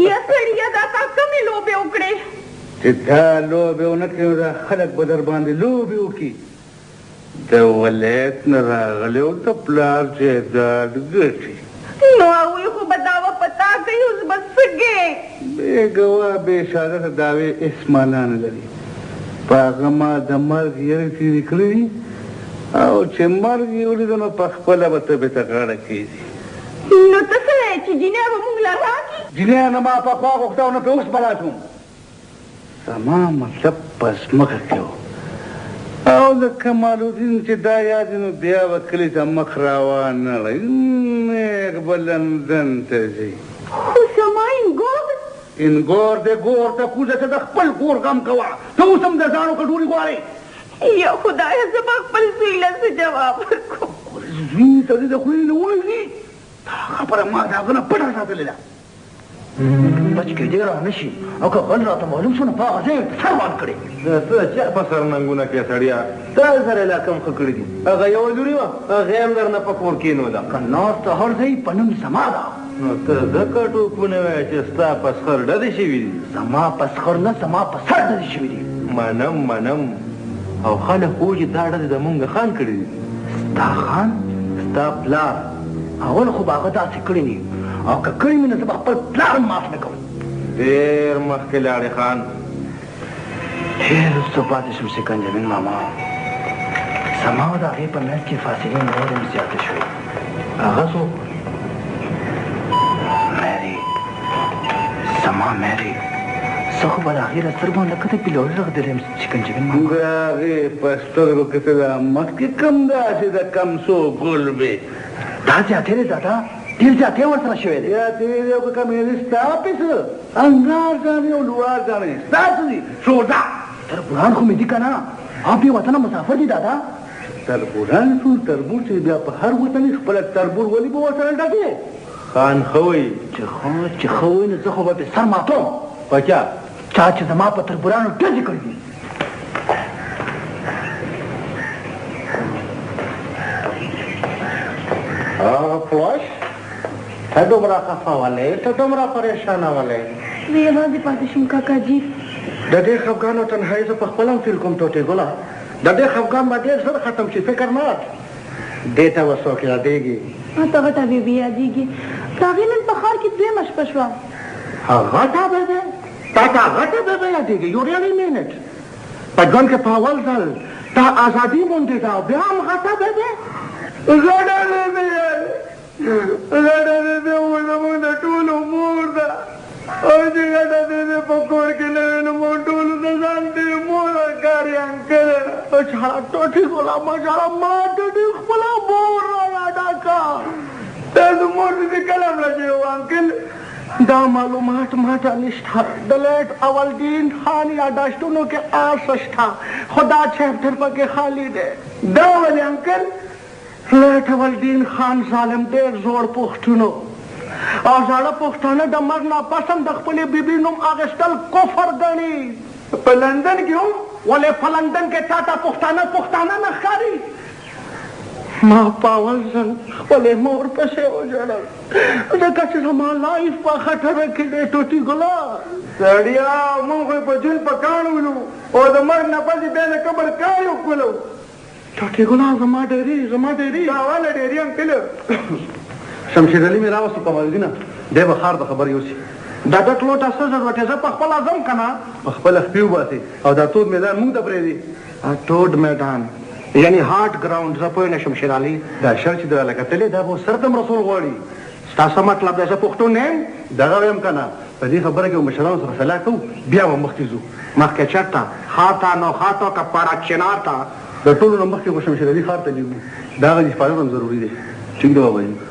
یا سړیه دا تا کومې لوبې وکړې چې دا لوبې ونه کړې نو دا خلک به در باندې لوبې وکړي د ولایت نه راغلی او د پلار جایداد ګټي نو هغوی خو به دعوه په تا کوي اوس به څه کوې بې ګواه بې شهادته دعوې هېڅ معنا نه لري په هغه ما د مرګ یېرې تېرې کړې دي او چې مرګ یې ولیده نو په خپله به ته بېرته غاړه کېږي نو ته څه وایې چې جینۍ به موږ له راکړي جینۍ نه ما پخوا غوښته او نه پرې اوس بلا شوم زما مطلب په ځمکه کې و او د کمال الدین چې دا یاد نو بیا به کلي ته مخ راوانړی نیغ به لندن ته ځي خو زما انګور انګور د ګور ته کوزه ته د خپل کور غم کوه ته اوس هم د ځانو کډوري غواړې یا خدایه زما خپل زوی له څه جواب ورکړم زوی ته دې د خولې نه ووځي دا خبره ما د هغه نه پټه ساتلې ده بچ کې دې را نه شي او که بل راته معلوم شو نو په هغه ځای سر وان کړې ته چا په سر ننګونه کې سړیا تا سره لا کم ښه کړي دي هغه یو لوري وه هغې هم درنه په کور کېنوله که ناسته هر ځای په نوم زما ده نو ته ځکه ټوپونه وایه چې ستا په سخر ډدې شوي دي زما په سخر نه زما په سر ډدې شوي دي منم او خلک وو چې دا ډدې د مونږ خان کړي دي ستا خان ستا پلار اول خو به هغه داسې کړي دي او که کړي مې نو زه به خپل پلار هم معاف نه کوم ډېر مخکې لاړې خان ډېر وروسته پاتې شوم سکنجبین ماما زما او د هغې په منځ کې فاصلې نور هم زیاتې شوې هغه څوک مری زما مری زه خو به د هغې له سترګو لکه د پیلوړي رغدلی یم سکنجبین ماما د هغې په سترګو کې ته دا مخکې کم داسې د کمسو ګل وې دا زیاتې دی دادا ډېر زیاتې ورسره شوی دی یا تېرې یو که کمې دي ستا پیسه انګار جانې او لوار جانې ستا څه دي سودا تربوران خو مې دي که نه او بې وطنه مسافر دي دادا تربوران شو تربور چې بیا په هر وطن خپله تربور ولې به ورسره ډکې خان ښه وایي چې ښه وایي نو زه خو به پرې سر ماتوم په چا چا چې زما په تربورانو ډزې کړي دي فلاش ته دومره خفه ولې ته دومره پریشانه ولې زه یوازې پاتې شوم کاکاجي د دې خفګان او تنهایي زه په خپل هم فیل کوم ټوټې ګله د دې خفګان به ډېر ژر ختم شي فکر نه دې ته به څوک یادېږي ما ته غټه بیبي یادېږي د هغې نن په ښار کې دویمه شپه شوه غټه بیبي تا ته غټه بیبي یادېږي یو ریالي مینټ په ژوند کې په اول ځل تا ازادي موندې ده او بیا هم غټه بیبي غټه بیبي غټه بیبي خو زموږ د ټولو مور ده او چې غټه بیبي په کور کې نه وي نو موږ ټولو د ځان دې مور کاري انکله چاړه ټوټې ګوله ماشاءالله ما ټوټې خپله مور را یاده کا تاسو مور دې کله مړه شوې وه انکل دا معلومات ماته نشته د لیټ اولدین خان یاداشتونو کې آس شته خو دا چیپټر پکې خالی دی دا ولې انکل لیټ اولدین خان ظالم ډېر زوړ پښتونو او زاړه پښتانه د مرګ نه پس هم د خپلې بیبي نوم اخیستل کفر ګڼي په لندن کې هم ولې په لندن کې تا ته پښتانه نه ښکاري ما په اول ځل خپلې مور پسې وژړل ځکه چې زما لایف په خطره کې دی ټوټې ګله سړیا موږ خو په جون په کاڼو ولو او د مرګ نه پسې بیا د قبر کار وکړو ټوټې ګله زما ډېرې دا واله ډېرې انکل شمشید علي مې راوستو کمالدینه دی به ښار د خبر یوسي دا ډک لوټه څه ضرورت زه په خپله ځم که نه په خپله خپې وباسې او دا تود میدان موږ ته پرېږدي تود میدان یعنی هارډ ګراؤنډ زه پوه نه شم شیر علي دا شر چې در لکتلې دا به سردم رسول غواړي ستاسو مطلب دی زه پښتون نه یم دغه ویم که نه په دې خبره کې مشرانو سره صلاح کوو بیا به مخکې ځو مخکې چېرته ښار ته نوښار ته که پاراک چنار ته د ټولو نه مخکې خو شمشیر علي ښار ته لیږو د هغه د حفاظت هم ضروري دی ټینګ دی بابا